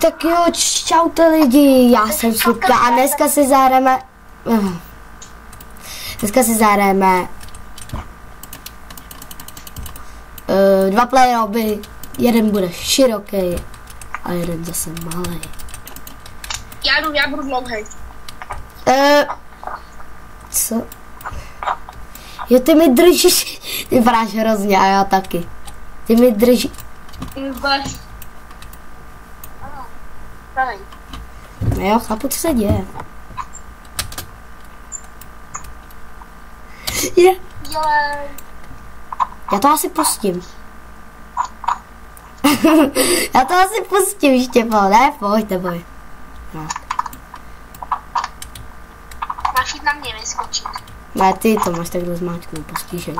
Tak jo, čaute lidi, já jsem Slutka a dneska si zahrajeme... Dva playeroby, jeden bude široký a jeden zase malý. Já budu dlouhý. Co? Jo, ty mi držíš, ty vypadáš hrozně a já taky. Ty mi držíš. No jo, chápu, co se děje. Já to asi pustím. Já to asi pustím, Štěpán, ne? Pojď, neboj. No. Máš jít na mě vyskočit. Ne, ty to máš takhle zmáčknout, postižený.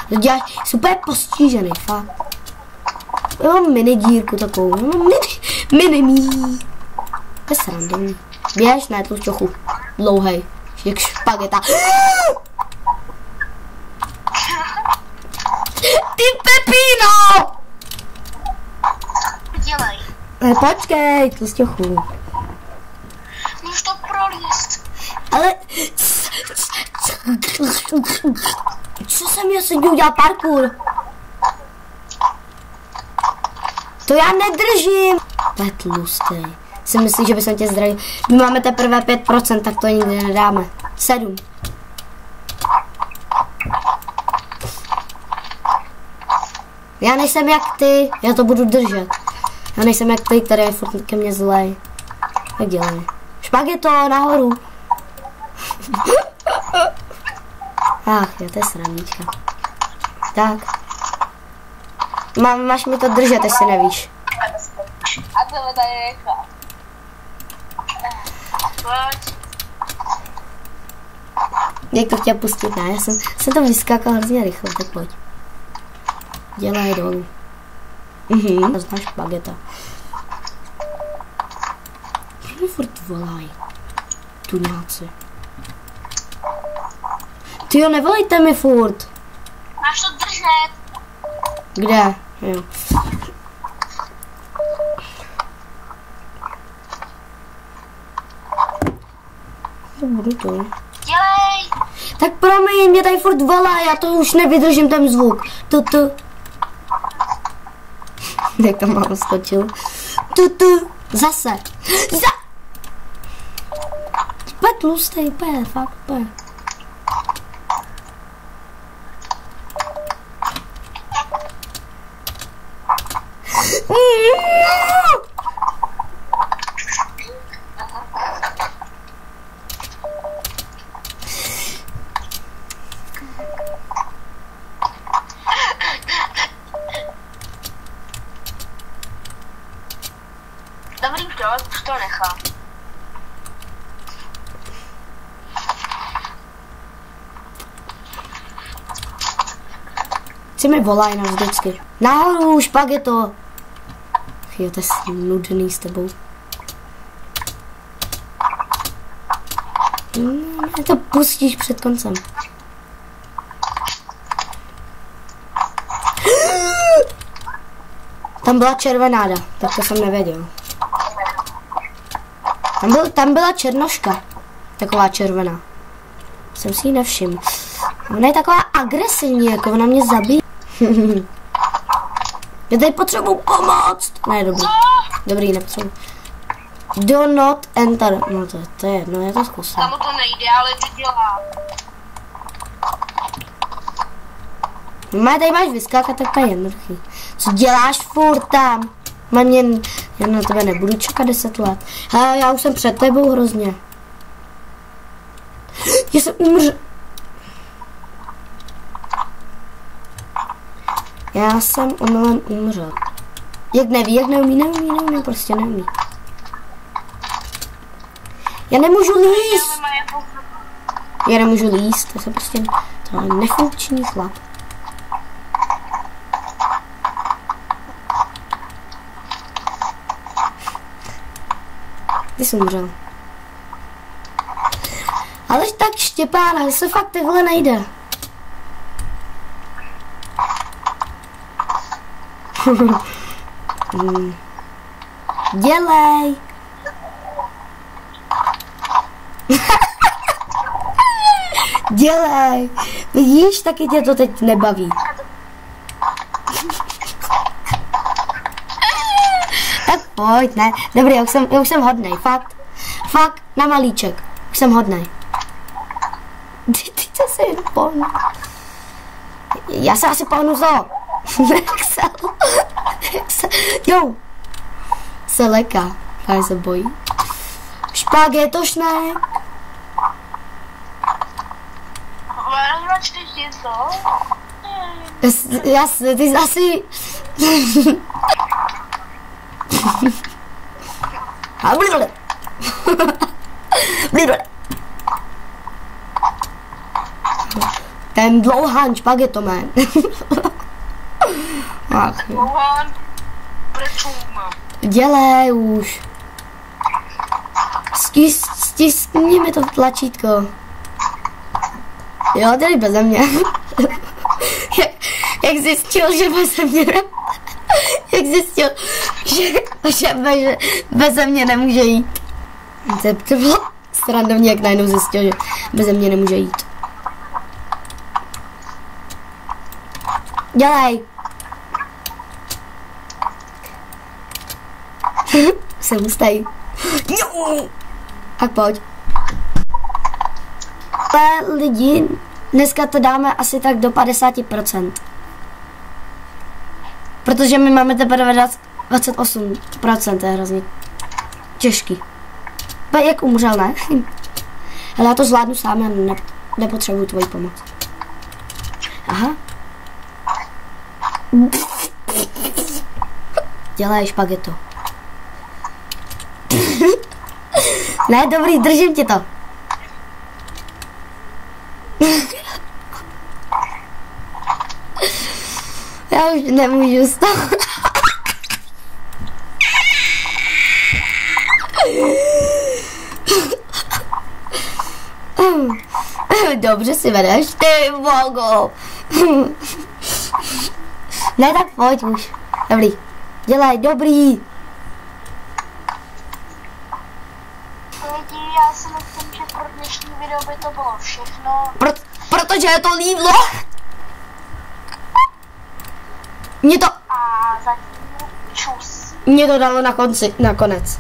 To děláš super postižený, fakt. Já mám mini dírku takovou, mini. To je srandovní. Běž, ne, tu čochu. Dlouhej, jak špageta. Ty Pepino! Dělej. Počkej, tu stěchu. Můžu to prolíst. Ale... Co jsem já sedím udělal parkour? To já nedržím. To je tlustý. Si myslíš, že bychom tě zdravil? My máme teprve 5%, tak to nikdy nedáme. 7. Já nejsem jak ty, já to budu držet. Já nejsem jak ty, který je furt ke mně zlej. Tak dělej. Špageto, nahoru. Ach, jo, to je srandička. Tak. Máš mi to držet, jestli nevíš. A to tady nechá. Pojď. Jak to chtěl pustit, ne? Já jsem to vyskákal hrozně rychle, tak pojď. Dělej dolů. Znáš špageta. Proč mi furt volají? Tuňáci. Tyjo, nevolejte mi furt. Máš to držet. Kde? Jo. To budu to. Dělej. Tak promiň, mě tady furt volá, já to už nevydržím ten zvuk. Tu. Jak to mám skočil. Tu. Zase. Úplně tlustej, fakt. Dobrý krok, už to nechám. Si mi volají navždycky. Nahoru, špageto. Jo, to je nudný s tebou. To pustíš před koncem. Tam byla červenáda, tak to jsem nevěděl. Tam byla černoška, taková červená. Jsem si ji nevšiml. Ona je taková agresivní, jako ona mě zabíjí. Já tady potřebuji pomoct. Ne, dobrý, nepotřebuji. Do not enter. No to je jedno, já to zkusím. Tam to nejde, ale to dělá. Tady máš vyskákat, tak to je jednoduchý. Co děláš furt tam? Já na tebe nebudu čekat 10 let. Hele, já už jsem před tebou hrozně. Já jsem umřel. Já jsem omylem umřel. Jak neumí, prostě neumí. Já nemůžu líst. To je prostě nefunkční chlap. Ty jsi umřel. Ale tak Štěpána, se fakt takhle nejde. Dělej. Dělej. Vidíš, taky tě to teď nebaví. Tak pojď, ne. Dobrý, já už jsem hodnej, fakt. Fakt, na malíček. Už jsem hodnej. Ty se jen pohnu. Já se asi pohnu zo. Jo. Se leká. Já se bojí. Špagetošnek. Jasně, ty jsi asi... Ten dlouhán špagetoman. Dlouhán, prečum. Dělej už. Stiskni mi to tlačítko. Jo, tady beze mě. Jak zjistil, že beze mě jak zjistil, že beze mě nemůže jít. To bylo srandovně, jak najednou zjistil, že beze mě nemůže jít. Dělej. Jsem hustej. Tak pojď. Ale lidi, dneska to dáme asi tak do 50%. Protože my máme teprve 28%, to je hrozně těžký. Jak umřel, ne? Ale já to zvládnu sám, já nepotřebuji tvoji pomoc. Aha. Dělej špageto. Ne, dobrý, držím ti to. Já už nemůžu z toho. Dobře si vedeš, ty vogo. Ne, tak pojď už. Dobrý. Dělej, dobrý. Lidi, já si myslím, že pro dnešní video by to bylo všechno. Protože je to líblo. Mě to... A zatím čus. Mě to dalo na konci, nakonec.